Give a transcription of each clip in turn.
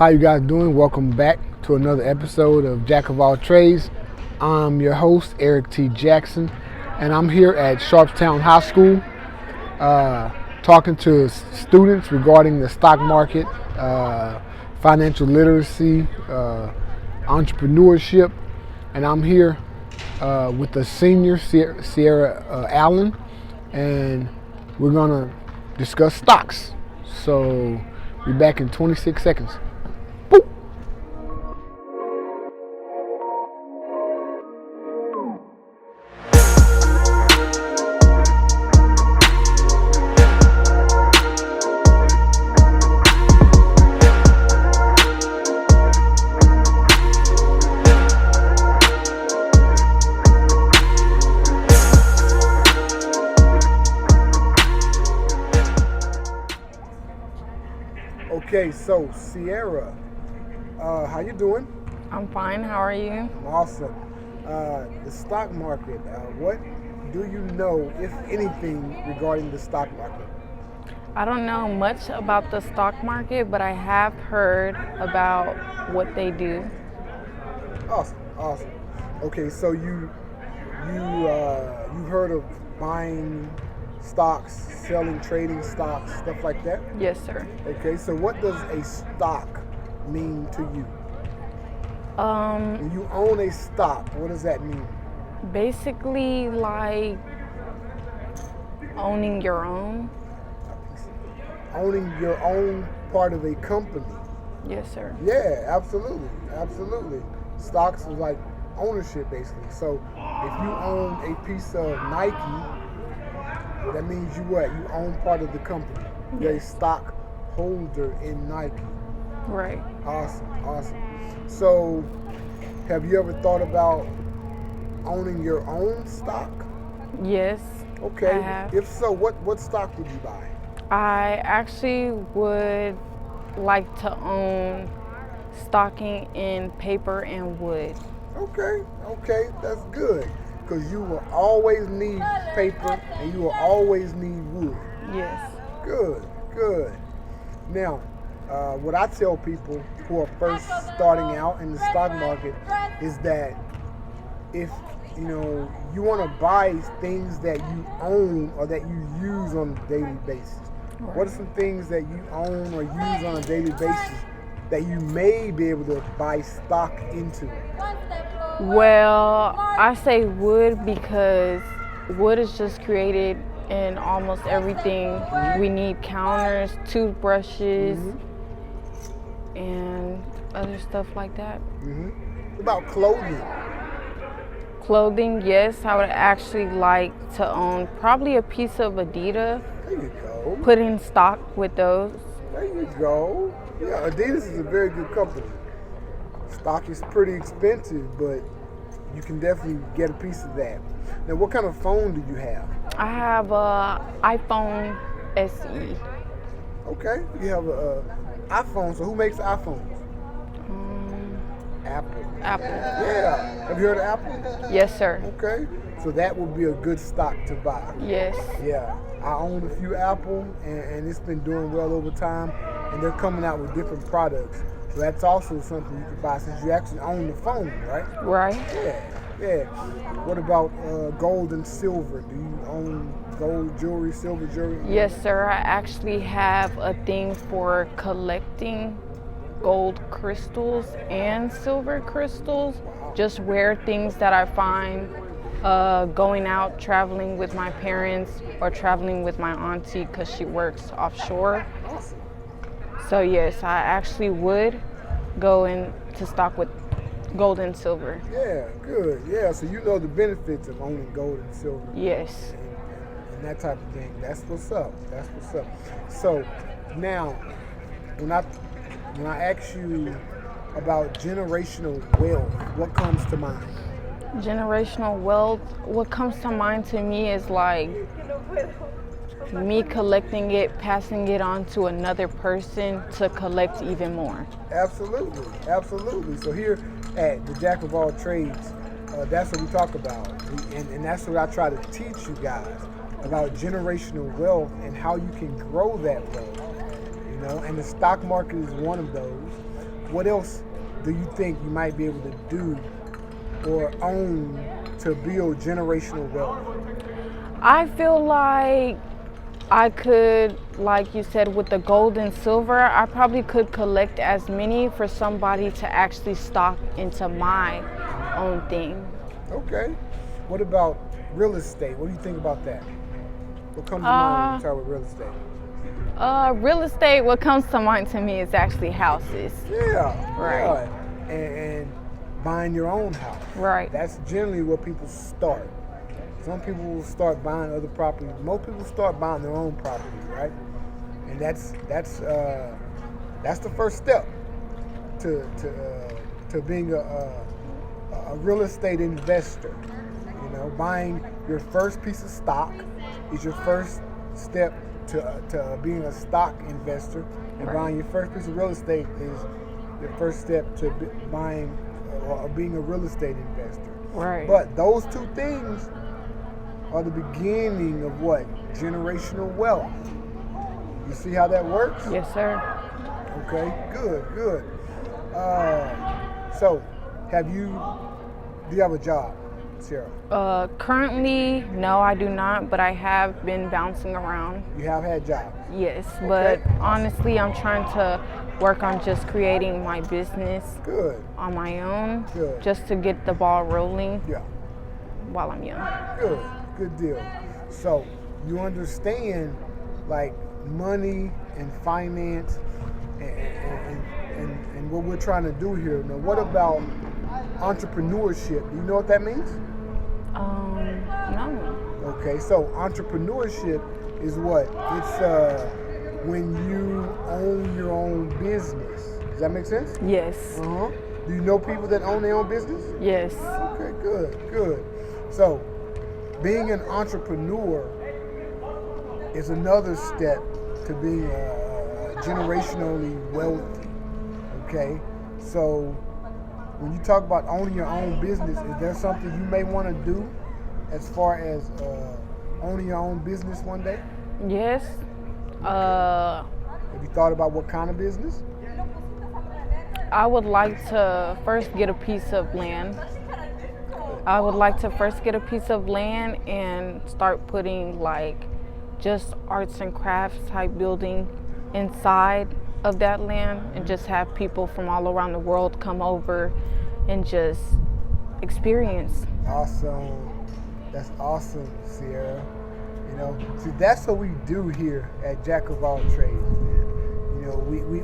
How you guys doing? Welcome back to another episode of Jack of All Trades. I'm your host, Erik T. Jackson, and I'm here at Sharpstown High School talking to students regarding the stock market, financial literacy, entrepreneurship, and I'm here with the senior, Sierra Allen, and we're going to discuss stocks. So, we'll be back in 26 seconds. Boop. Okay, so Sierra, how you doing? I'm fine. How are you? Awesome. The stock market, what do you know, if anything, regarding the stock market? I don't know much about the stock market, but I have heard about what they do. Awesome. Okay, so you heard of buying stocks, selling, trading stocks, stuff like that? Yes, sir. Okay, so what does a stock mean to you? When you own a stock, what does that mean? Basically like owning your own. Owning your own part of a company. Yes, sir. Yeah, absolutely. Stocks is like ownership, basically. So if you own a piece of Nike, that means you what? You own part of the company. You're a stock holder in Nike. Right. Awesome. So, have you ever thought about owning your own stock? Yes. Okay. I have. If so, what stock would you buy? I actually would like to own stocking in paper and wood. Okay, that's good. Because you will always need paper and you will always need wood. Yes. Good. Now, what I tell people who are first starting out in the stock market is that if you want to buy things that you own or that you use on a daily basis. Right. What are some things that you own or use on a daily basis that you may be able to buy stock into? Well, I say wood because wood is just created in almost everything. We need counters, toothbrushes, and other stuff like that. What about clothing? Clothing, yes, I would actually like to own probably a piece of Adidas. There you go. Put in stock with those. There you go. Yeah, Adidas is a very good company. Stock is pretty expensive, but you can definitely get a piece of that. Now, what kind of phone do you have? I have a iPhone SE. Okay, you have a iPhone. So who makes iPhones? Apple. Yeah. Have you heard of Apple? Yes, sir. Okay. So that would be a good stock to buy. Yes. Yeah. I own a few Apple, and it's been doing well over time, and they're coming out with different products. So that's also something you could buy since you actually own the phone, right? Right. Yeah. What about gold and silver? Do you own gold jewelry, silver jewelry? Yes, sir. I actually have a thing for collecting gold crystals and silver crystals. Just rare things that I find going out, traveling with my parents or traveling with my auntie because she works offshore. Awesome. So yes, I actually would go into stock with gold and silver. Yeah, good. Yeah, so you know the benefits of owning gold and silver. Yes. And that type of thing. That's what's up. So now, when I ask you about generational wealth, what comes to mind? Generational wealth, what comes to mind to me is like me collecting it, passing it on to another person to collect even more. Absolutely. So here at the Jack of All Trades, that's what we talk about. And that's what I try to teach you guys about generational wealth and how you can grow that wealth. And the stock market is one of those. what else do you think you might be able to do or own to build generational wealth? I feel like I could, like you said, with the gold and silver, I probably could collect as many for somebody to actually stock into my own thing. Okay. What about real estate? What do you think about that? What comes to mind when you talk about real estate? Real estate, what comes to mind to me is actually houses. Yeah. Right. Yeah. And buying your own house. Right. That's generally where people start. Some people will start buying other properties. Most people start buying their own property, right? And that's the first step to being a real estate investor. You know, buying your first piece of stock is your first step to being a stock investor, and Right. buying your first piece of real estate is your first step to buying or being a real estate investor. Right. But those two things are the beginning of what? Generational wealth. You see how that works? Yes, sir. Okay, good. So, do you have a job, Sarah? Currently, no, I do not, but I have been bouncing around. You have had jobs? Yes, Okay. but honestly, I'm trying to work on just creating my business Good. on my own, Good. just to get the ball rolling Yeah. while I'm young. Good deal. So, you understand like money and finance and what we're trying to do here. Now, what about entrepreneurship? Do you know what that means? No. Okay, so entrepreneurship is what? It's when you own your own business. Does that make sense? Yes. Uh-huh. Do you know people that own their own business? Yes. Okay, good. So, being an entrepreneur is another step to being generationally wealthy. Okay, so when you talk about owning your own business, is there something you may want to do as far as owning your own business one day? Yes. Have you thought about what kind of business? I would like to first get a piece of land. And start putting like just arts and crafts type building inside of that land, and just have people from all around the world come over and just experience. Awesome. That's awesome, Sierra. You know, see, that's what we do here at Jack of All Trades, man. You know,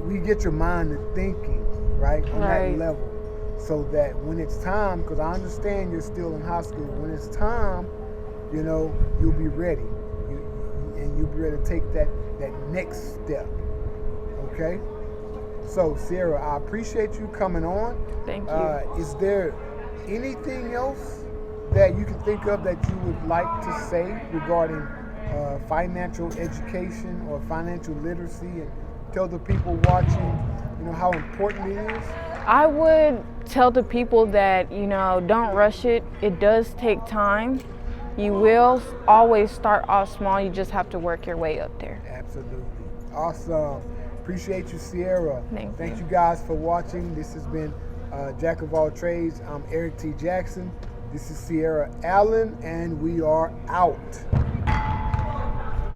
we get your mind to thinking, right, on Right. that level, so that when it's time, because I understand you're still in high school, when it's time, you know, you'll be ready. And you'll be ready to take that next step, okay? So, Sierra, I appreciate you coming on. Thank you. Is there anything else that you can think of that you would like to say regarding financial education or financial literacy, and tell the people watching, you know, how important it is? I would tell the people that, you know, don't rush it. It does take time. You will always start off small. You just have to work your way up there. Absolutely. Awesome. Appreciate you, Sierra. Thank you guys for watching. This has been Jack of All Trades. I'm Erik T. Jackson. This is Sierra Allen, and we are out.